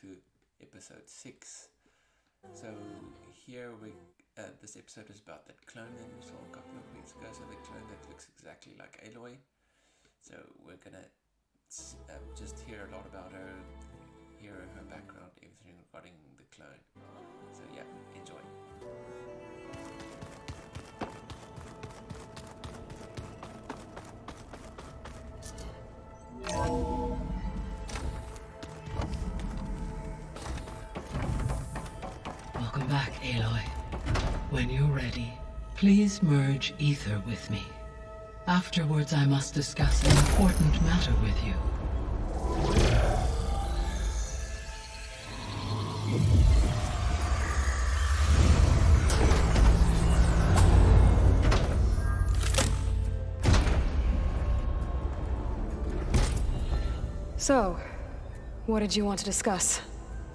to episode 6. So here this episode is about that clone that we saw a couple of weeks ago. So the clone that looks exactly like Aloy. So we're gonna just hear a lot about her, hear her background, everything regarding the clone. So yeah, enjoy. Welcome back, Aloy. When you're ready, please merge Aether with me. Afterwards, I must discuss an important matter with you. So, what did you want to discuss?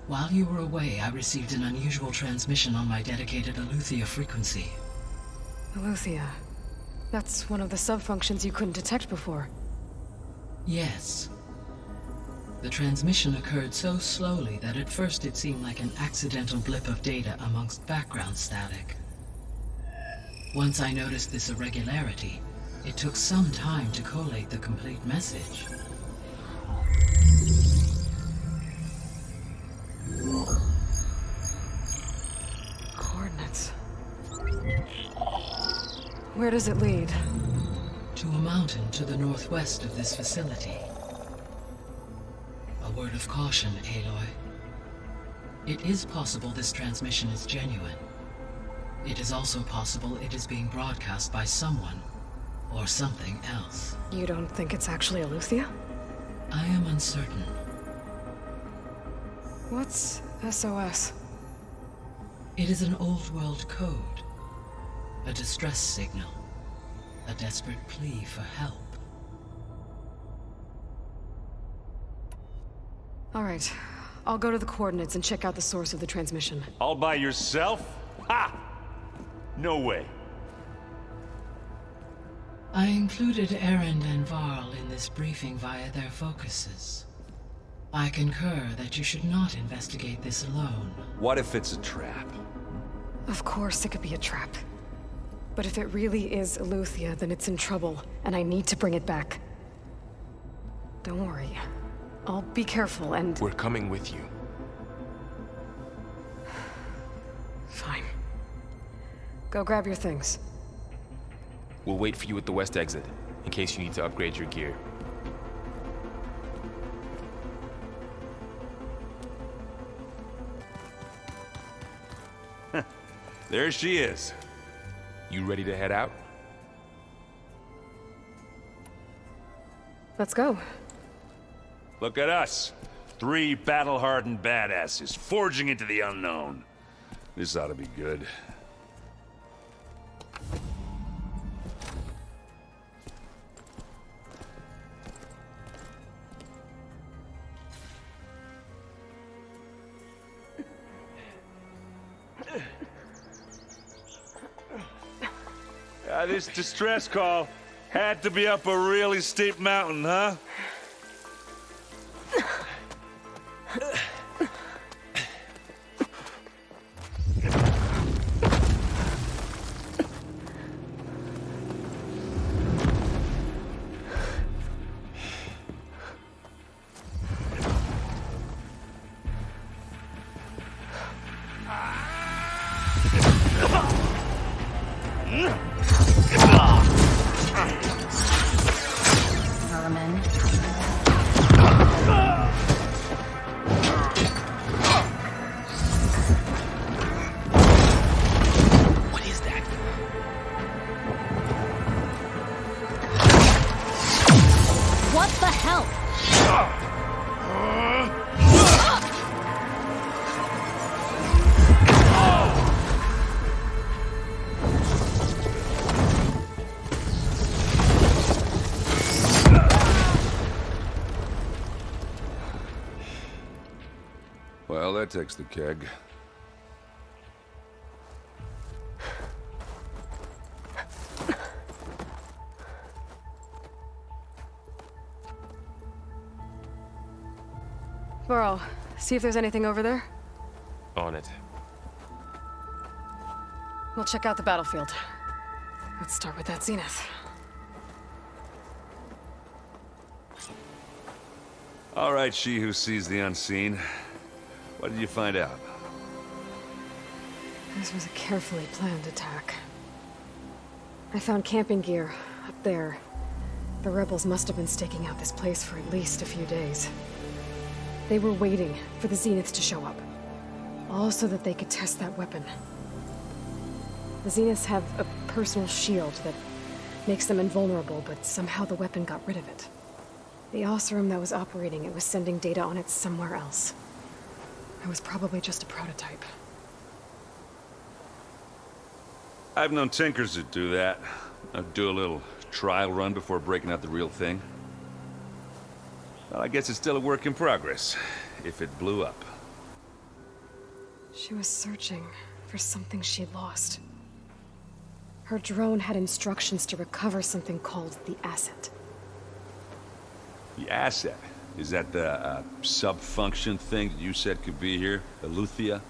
While you were away, I received an unusual transmission on my dedicated Aletheia frequency. Aletheia. That's one of the sub-functions you couldn't detect before. Yes. The transmission occurred so slowly that at first it seemed like an accidental blip of data amongst background static. Once I noticed this irregularity, it took some time to collate the complete message. Coordinates. Where does it lead? To a mountain to the northwest of this facility. A word of caution, Aloy. It is possible this transmission is genuine. It is also possible it is being broadcast by someone or something else. You don't think it's actually Aletheia? I am uncertain. What's SOS? It is an old-world code. A distress signal. A desperate plea for help. All right. I'll go to the coordinates and check out the source of the transmission. All by yourself? Ha! No way. I included Erend and Varl in this briefing via their focuses. I concur that you should not investigate this alone. What if it's a trap? Of course it could be a trap. But if it really is Aletheia, then it's in trouble, and I need to bring it back. Don't worry. I'll be careful and... We're coming with you. Fine. Go grab your things. We'll wait for you at the west exit, in case you need to upgrade your gear. There she is. You ready to head out? Let's go. Look at us. 3 battle-hardened badasses forging into the unknown. This ought to be good. This distress call had to be up a really steep mountain, huh? Well, that takes the keg. Varl, see if there's anything over there. On it. We'll check out the battlefield. Let's start with that Zenith. All right, she who sees the unseen. What did you find out? This was a carefully planned attack. I found camping gear up there. The rebels must have been staking out this place for at least a few days. They were waiting for the Zeniths to show up. All so that they could test that weapon. The Zeniths have a personal shield that makes them invulnerable, but somehow the weapon got rid of it. The Oseram that was operating it was sending data on it somewhere else. It was probably just a prototype. I've known tinkers that do that. I'd do a little trial run before breaking out the real thing. Well, I guess it's still a work in progress, if it blew up. She was searching for something she lost. Her drone had instructions to recover something called the asset. The asset? Is that the sub-function thing that you said could be here? Aleuther?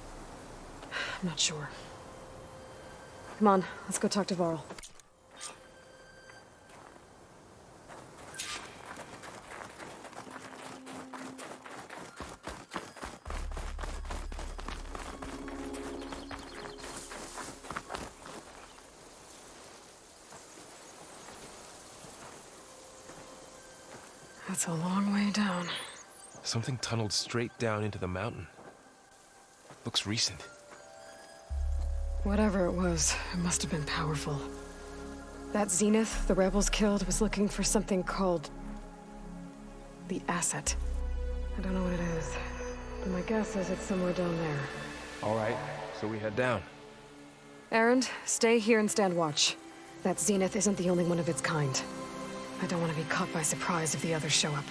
I'm not sure. Come on, let's go talk to Varl. That's a long way down. Something tunneled straight down into the mountain. Looks recent. Whatever it was, it must have been powerful. That Zenith the rebels killed was looking for something called the asset. I don't know what it is, but my guess is it's somewhere down there. All right, so we head down. Erend, stay here and stand watch. That Zenith isn't the only one of its kind. I don't want to be caught by surprise if the others show up.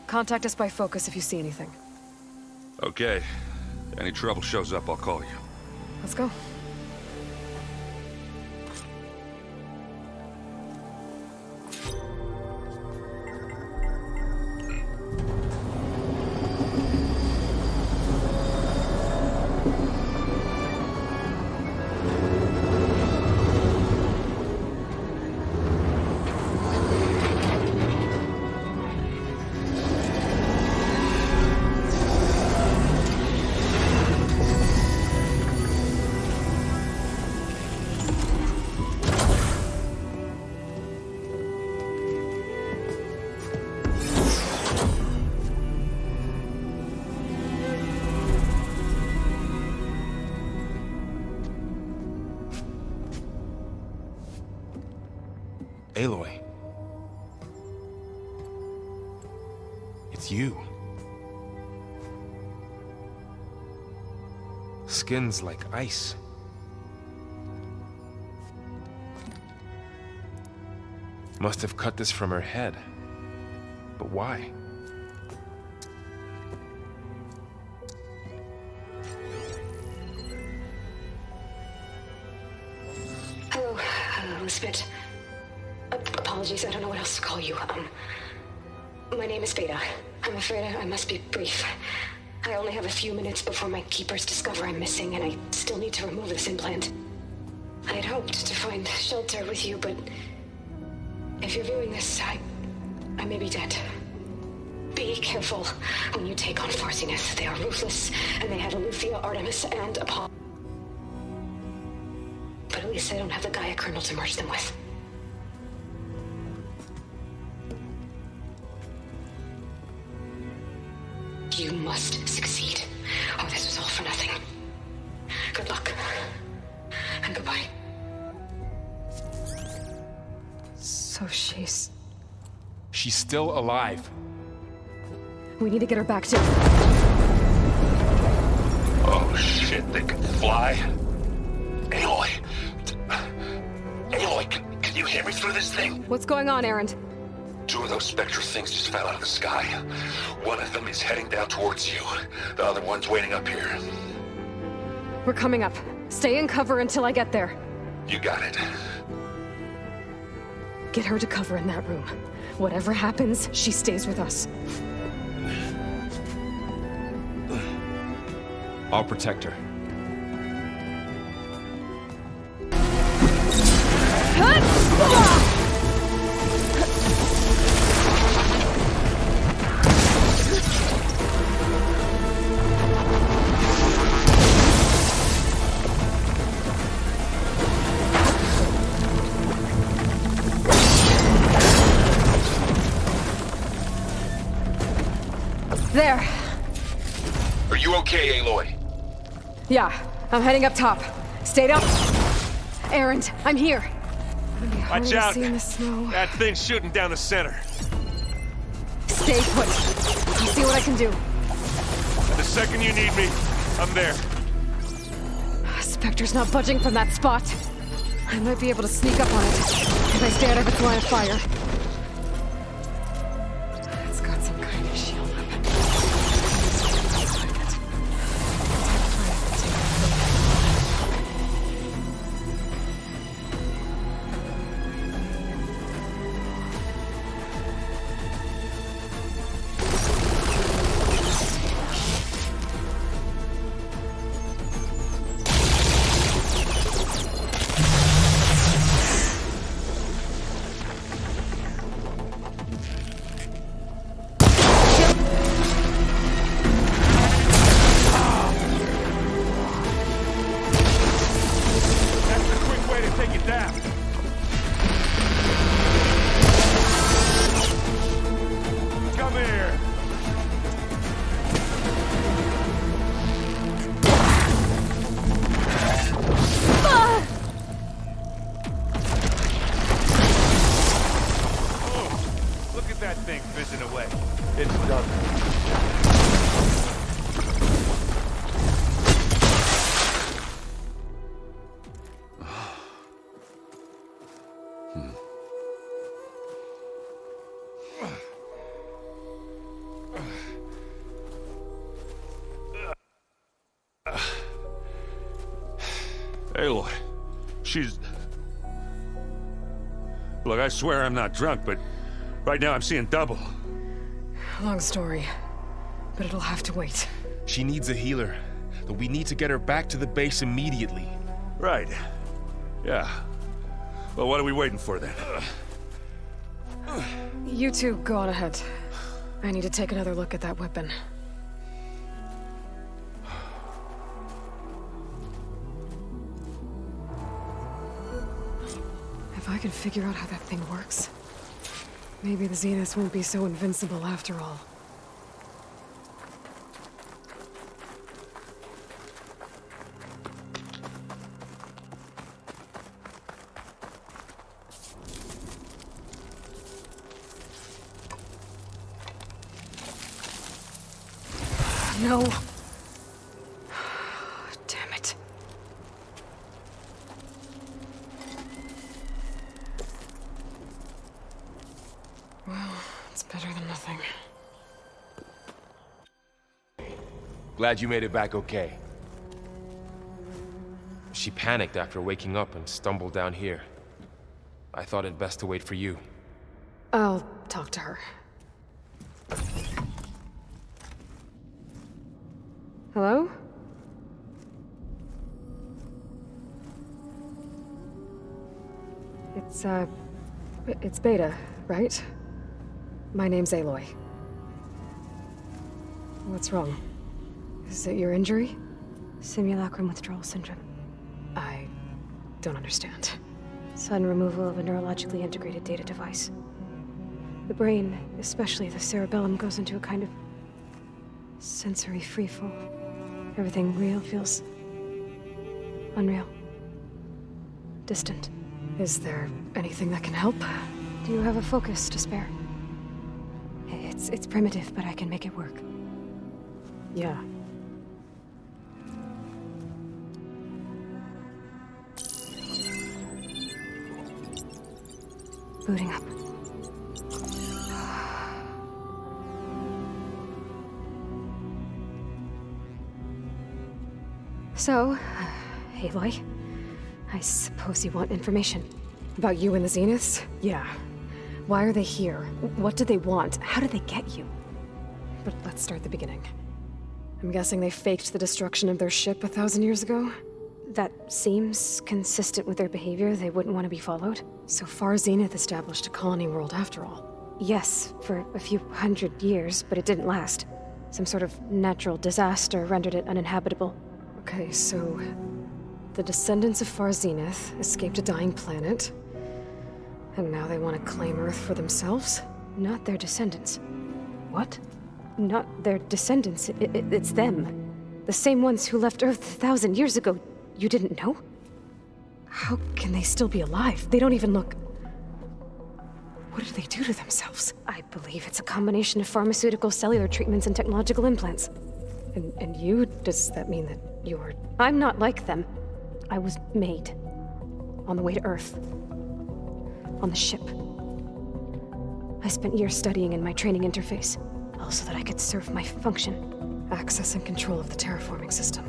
Contact us by focus if you see anything. Okay. Any trouble shows up, I'll call you. Let's go. Aloy. It's you. Skin's like ice. Must have cut this from her head. But why? Hello, Spit. Apologies, I don't know what else to call you. My name is Beta. I'm afraid I must be brief. I only have a few minutes before my keepers discover I'm missing, and I still need to remove this implant. I had hoped to find shelter with you, but if you're viewing this, I may be dead. Be careful when you take on Farsiness. They are ruthless, and they have Aleuther, Artemis, and Apollo. But at least I don't have the Gaia kernel to merge them with. You must succeed, or this was all for nothing. Good luck. And goodbye. So she's still alive. We need to get her back to... Oh shit, they can fly? Aloy! Aloy, can you hear me through this thing? What's going on, Erend? Two of those Spectre things just fell out of the sky. One of them is heading down towards you. The other one's waiting up here. We're coming up. Stay in cover until I get there. You got it. Get her to cover in that room. Whatever happens, she stays with us. I'll protect her. There. Are you okay, Aloy? Yeah, I'm heading up top. Stay up. Erend, I'm here. Watch out! In the snow. That thing's shooting down the center. Stay put. I'll see what I can do. The second you need me, I'm there. Spectre's not budging from that spot. I might be able to sneak up on it if I stay out of its line of fire. It's got some kind of shield weapon. Aloy, she's... Look, I swear I'm not drunk, but right now I'm seeing double. Long story, but it'll have to wait. She needs a healer, but we need to get her back to the base immediately. Right. Yeah. Well, what are we waiting for then? You two go on ahead. I need to take another look at that weapon. If I can figure out how that thing works, maybe the Zeniths won't be so invincible after all. No. Damn it. Well, it's better than nothing. Glad you made it back okay. She panicked after waking up and stumbled down here. I thought it best to wait for you. I'll talk to her. Hello? It's Beta, right? My name's Aloy. What's wrong? Is it your injury? Simulacrum withdrawal syndrome. I don't understand. Sudden removal of a neurologically integrated data device. The brain, especially the cerebellum, goes into a kind of sensory freefall. Everything real feels unreal. Distant. Is there anything that can help? Do you have a focus to spare? It's primitive, but I can make it work. Yeah. Booting up. So, Aloy, I suppose you want information. About you and the Zeniths? Yeah. Why are they here? What do they want? How did they get you? But let's start at the beginning. I'm guessing they faked the destruction of their ship 1,000 years ago? That seems consistent with their behavior. They wouldn't want to be followed. So far, Zenith established a colony world after all. Yes, for a few hundred years, but it didn't last. Some sort of natural disaster rendered it uninhabitable. Okay, so the descendants of Far Zenith escaped a dying planet, and now they want to claim Earth for themselves? Not their descendants. What? Not their descendants. It's them. The same ones who left Earth 1,000 years ago. You didn't know? How can they still be alive? They don't even look... What did they do to themselves? I believe it's a combination of pharmaceutical, cellular treatments, and technological implants. And you? Does that mean that you're... I'm not like them. I was made. On the way to Earth. On the ship. I spent years studying in my training interface, all so that I could serve my function. Access and control of the terraforming system.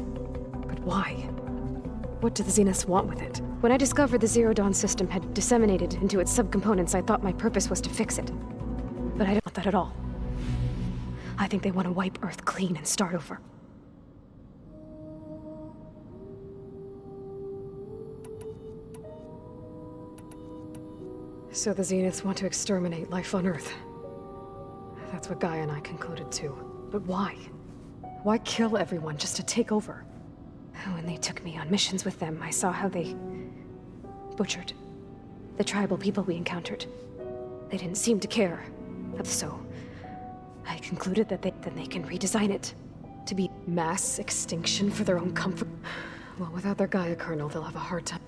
But why? What do the Zeniths want with it? When I discovered the Zero Dawn system had disseminated into its subcomponents, I thought my purpose was to fix it. But I don't want that at all. I think they want to wipe Earth clean and start over. So the Zeniths want to exterminate life on Earth. That's what Gaia and I concluded too. But why? Why kill everyone just to take over? When they took me on missions with them, I saw how they butchered the tribal people we encountered. They didn't seem to care. So I concluded that they can redesign it to be mass extinction for their own comfort. Well, without their Gaia kernel, they'll have a hard time.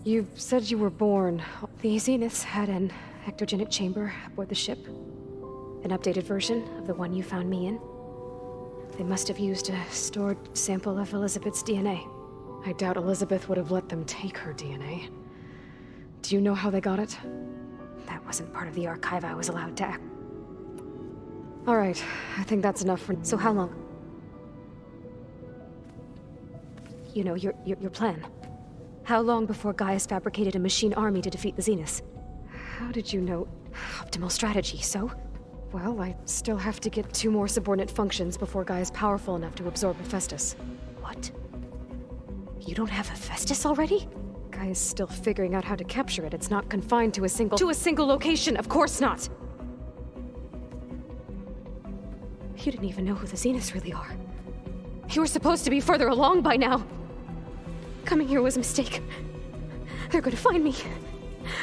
You said you were born. The Zeniths had an ectogenic chamber aboard the ship. An updated version of the one you found me in. They must have used a stored sample of Elizabeth's DNA. I doubt Elizabeth would have let them take her DNA. Do you know how they got it? That wasn't part of the archive I was allowed to act. All right, I think that's enough for... So how long? You know, your plan. How long before Gaia's fabricated a machine army to defeat the Zeniths? How did you know? Optimal strategy, so? Well, I still have to get 2 more subordinate functions before Gaia's powerful enough to absorb Hephaestus. What? You don't have Hephaestus already? Gaia's still figuring out how to capture it. It's not confined to a single location, of course not! You didn't even know who the Zeniths really are. You were supposed to be further along by now. Coming here was a mistake. They're gonna find me.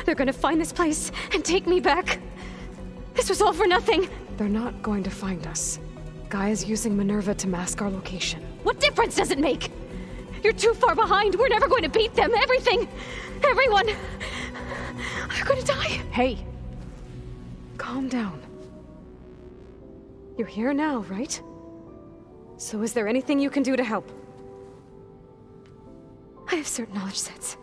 They're gonna find this place and take me back. This was all for nothing! They're not going to find us. Gaia's using Minerva to mask our location. What difference does it make? You're too far behind. We're never going to beat them. Everything, everyone, are going to die. Hey, calm down. You're here now, right? So is there anything you can do to help? I have certain knowledge sets.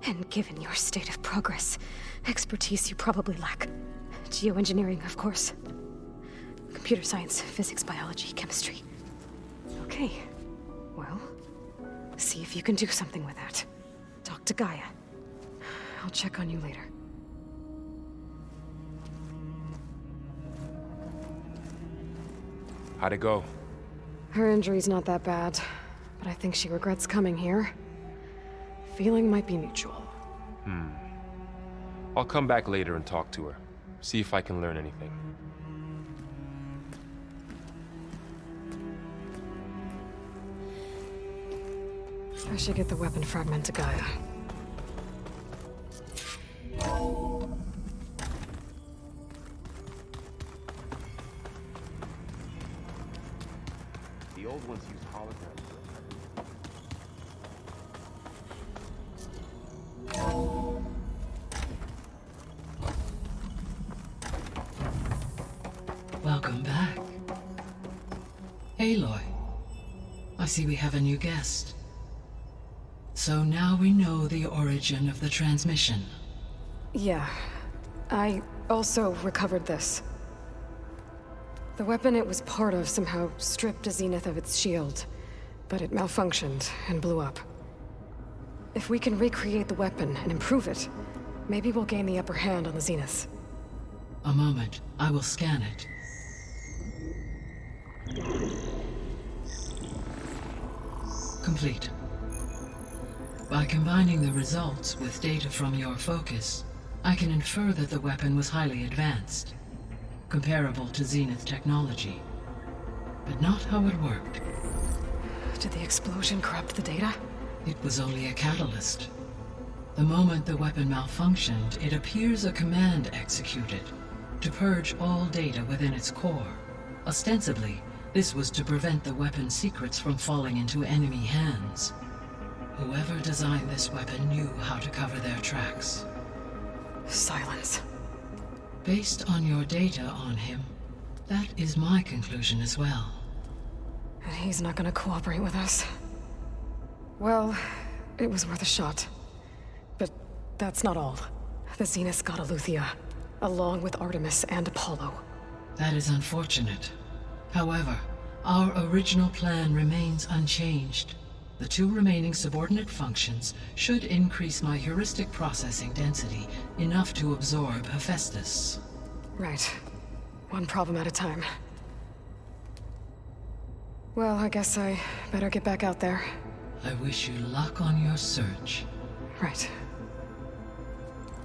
And given your state of progress, expertise you probably lack. Geoengineering, of course. Computer science, physics, biology, chemistry. Okay. Well, see if you can do something with that. Talk to Gaia. I'll check on you later. How'd it go? Her injury's not that bad, but I think she regrets coming here. Feeling might be mutual. I'll come back later and talk to her. See if I can learn anything. I should get the weapon fragment to Gaia. The old ones used holograms. Welcome back. Aloy, I see we have a new guest. So now we know the origin of the transmission. Yeah. I also recovered this. The weapon it was part of somehow stripped a Zenith of its shield, but it malfunctioned and blew up. If we can recreate the weapon and improve it, maybe we'll gain the upper hand on the Zeniths. A moment, I will scan it. Complete. By combining the results with data from your focus, I can infer that the weapon was highly advanced, comparable to Zenith technology, but not how it worked. Did the explosion corrupt the data? It was only a catalyst. The moment the weapon malfunctioned, it appears a command executed to purge all data within its core. Ostensibly, this was to prevent the weapon's secrets from falling into enemy hands. Whoever designed this weapon knew how to cover their tracks. Silence. Based on your data on him, that is my conclusion as well. And he's not gonna cooperate with us. Well, it was worth a shot. But that's not all. The Zeniths got Aletheia, along with Artemis and Apollo. That is unfortunate. However, our original plan remains unchanged. The 2 remaining subordinate functions should increase my heuristic processing density enough to absorb Hephaestus. Right. One problem at a time. Well, I guess I better get back out there. I wish you luck on your search. Right.